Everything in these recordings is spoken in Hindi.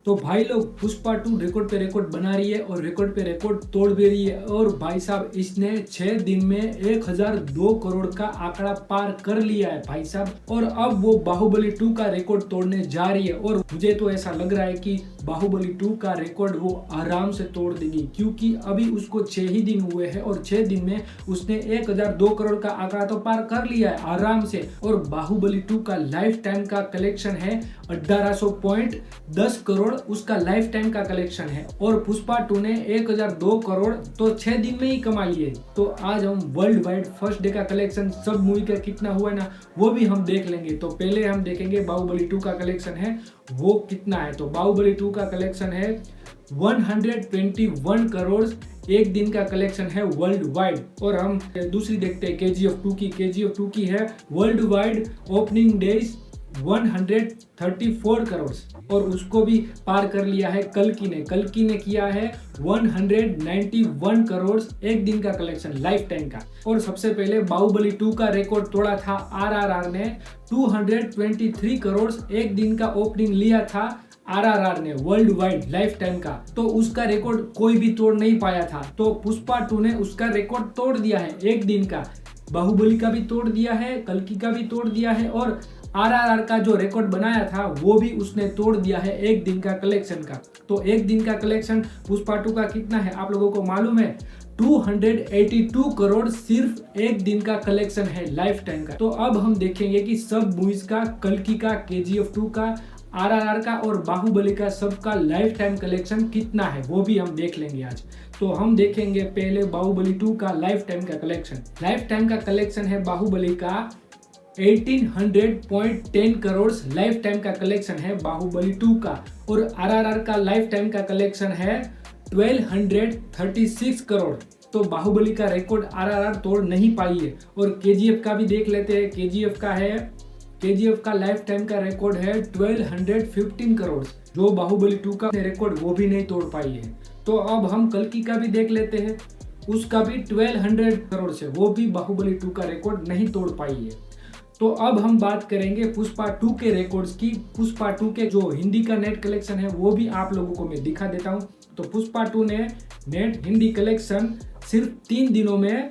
तो भाई लोग पुष्पा 2 रिकॉर्ड पे रिकॉर्ड बना रही है और रिकॉर्ड पे रिकॉर्ड तोड़ भी रही है। और भाई साहब इसने 6 दिन में 1002 करोड़ का आंकड़ा पार कर लिया है भाई साहब। और अब वो बाहुबली 2 का रिकॉर्ड तोड़ने जा रही है और मुझे तो ऐसा लग रहा है कि बाहुबली 2 का रिकॉर्ड वो आराम से तोड़ देगी, क्योंकि अभी उसको 6 ही दिन हुए हैं और 6 दिन में उसने 1002 करोड़ का आंकड़ा तो पार कर लिया है आराम से। और बाहुबली 2 का लाइफ टाइम का कलेक्शन है 1800.10 करोड़, उसका लाइफ टाइम का कलेक्शन है। और पुष्पा 2 ने 1002 करोड़ तो 6 दिन में ही कमा लिए। तो आज हम वर्ल्ड वाइड फर्स्ट डे का कलेक्शन सब मूवी का कितना हुआ है ना, वो भी हम देख लेंगे। तो पहले हम देखेंगे बाहुबली 2 का कलेक्शन है वो कितना है। तो बाहुबली 2 का कलेक्शन है 121 करोड़, एक दिन का कलेक्शन है वर्ल्ड वाइड। और हम दूसरी देखते हैं KGF 2 की। KGF 2 की है world wide opening days 134 crore और उसको भी पार कर लिया है कल्कि ने किया है 191 करोड़, एक दिन का कलेक्शन लाइफ टाइम का। और सबसे पहले बाहुबली 2 का रिकॉर्ड तोड़ा था RRR ने 223 करोड़, एक दिन का ओपनिंग लिया था RRR ने वर्ल्ड वाइड लाइफ टाइम का। तो उसका रिकॉर्ड कोई भी तोड़ नहीं पाया था। तो पुष्पा 2 ने उसका रिकॉर्ड तोड़ दिया है एक दिन का। बाहुबली का भी तोड़ दिया है, कल्कि का भी तोड़ दिया है और RRR का जो रिकॉर्ड बनाया था वो भी उसने तोड़ दिया है एक दिन का कलेक्शन का। तो एक दिन का कलेक्शन पुष्पा 2 का कितना है आप लोगों को मालूम है? 282 करोड़ सिर्फ एक दिन का कलेक्शन है लाइफ टाइम का। तो अब हम देखेंगे कि सब मूवीज का, कल्कि का, KGF 2 का, RRR का और बाहुबली का सबका लाइफ टाइम कलेक्शन कितना है वो भी हम देख लेंगे आज। तो हम देखेंगे पहले बाहुबली 2 का लाइफ टाइम का कलेक्शन। लाइफ टाइम का कलेक्शन है बाहुबली का 1800.10 करोड़, लाइफ टाइम का कलेक्शन है बाहुबली 2 का। और RRR का लाइफ टाइम का कलेक्शन है 1236 करोड़। तो बाहुबली का रिकॉर्ड RRR तोड़ नहीं पाई है। और KGF का भी देख लेते हैं। KGF का लाइफ टाइम का रिकॉर्ड है 1215 करोड़, जो बाहुबली 2 का रिकॉर्ड वो भी नहीं तोड़ पाई है। तो अब हम कल्कि का भी देख लेते हैं, उसका भी 1200 करोड़ से, वो भी बाहुबली 2 का रिकॉर्ड नहीं तोड़ पाई है। तो अब हम बात करेंगे पुष्पा 2 के रिकॉर्ड्स की। पुष्पा 2 के जो हिंदी का नेट कलेक्शन है वो भी आप लोगों को मैं दिखा देता हूं। तो पुष्पा 2 ने नेट हिंदी कलेक्शन सिर्फ 3 दिनों में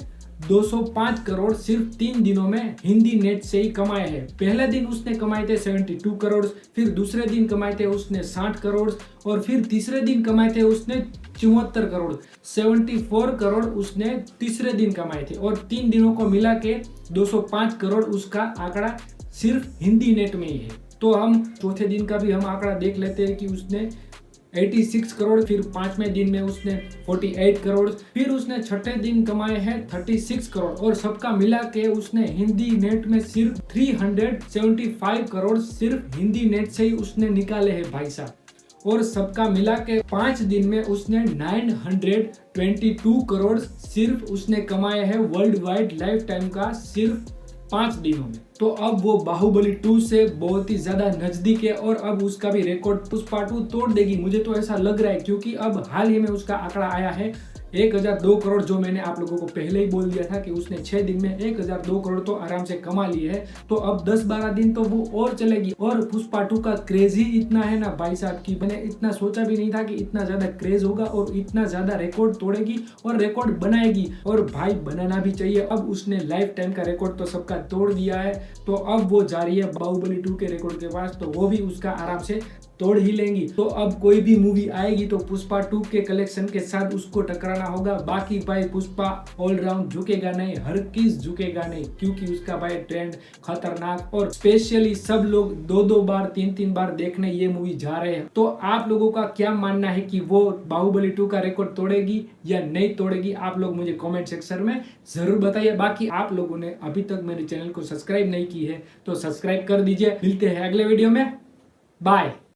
205 करोड़ सिर्फ 3 दिनों में हिंदी नेट से ही कमाए हैं। पहले दिन उसने कमाए थे 72 करोड़, फिर दूसरे दिन कमाए थे उसने 60 करोड़ और फिर तीसरे दिन कमाए थे उसने 74 करोड़। 74 करोड़ उसने तीसरे दिन कमाए थे और 3 दिनों को मिला के 205 करोड़ उसका आंकड़ा सिर्फ हिंदी नेट में ही है। तो हम चौथे दिन का भी हम आंकड़ा देख लेते हैं कि उसने 86 करोड़, फिर 5वें दिन में उसने 48 करोड़, फिर उसने छठे दिन कमाए हैं 36 करोड़ और सबका मिला के उसने हिंदी नेट में सिर्फ 375 करोड़ सिर्फ हिंदी नेट से ही उसने निकाले हैं भाई साहब। और सबका मिला के 5 दिन में उसने 922 करोड़ सिर्फ उसने कमाए हैं वर्ल्ड वाइड लाइफ टाइम का सिर्फ 5 दिनों में। तो अब वो बाहुबली 2 से बहुत ही ज्यादा नजदीक है और अब उसका भी रिकॉर्ड पुष्पा 2 तोड़ देगी, मुझे तो ऐसा लग रहा है। क्योंकि अब हाल ही में उसका आंकड़ा आया है 1002 करोड़, जो मैंने आप लोगों को पहले ही बोल दिया था कि उसने 6 दिन में 1002 करोड़ तो आराम से कमा लिए है। तो अब 10-12 दिन तो वो और चलेगी। और पुष्पा 2 का क्रेज ही इतना है ना भाई साहब की मैंने इतना सोचा भी नहीं था कि इतना ज्यादा क्रेज होगा और इतना ज्यादा रिकॉर्ड तोड़ेगी और रिकॉर्ड बनाएगी। और भाई बनाना भी चाहिए। अब उसने लाइफ टाइम का रिकॉर्ड तो सबका तोड़ दिया है, तो अब वो जा रही है बाहुबली 2 के रिकॉर्ड के पास, तो वो भी उसका आराम से तोड़ ही लेंगी। तो अब कोई भी मूवी आएगी तो पुष्पा 2 के कलेक्शन के साथ उसको टकराना होगा। बाकी भाई पुष्पा ऑलराउंड झुकेगा नहीं, हर किस झुकेगा नहीं, क्योंकि उसका भाई ट्रेंड खतरनाक। और स्पेशली सब लोग 2-2 बार 3-3 बार देखने ये मूवी जा रहे हैं। तो आप लोगों का क्या मानना है कि वो बाहुबली 2 का रिकॉर्ड तोड़ेगी या नहीं तोड़ेगी? आप लोग मुझे कॉमेंट सेक्शन में जरूर बताइए। बाकी आप लोगों ने अभी तक मेरे चैनल को सब्सक्राइब नहीं की है तो सब्सक्राइब कर दीजिए। मिलते हैं अगले वीडियो में, बाय।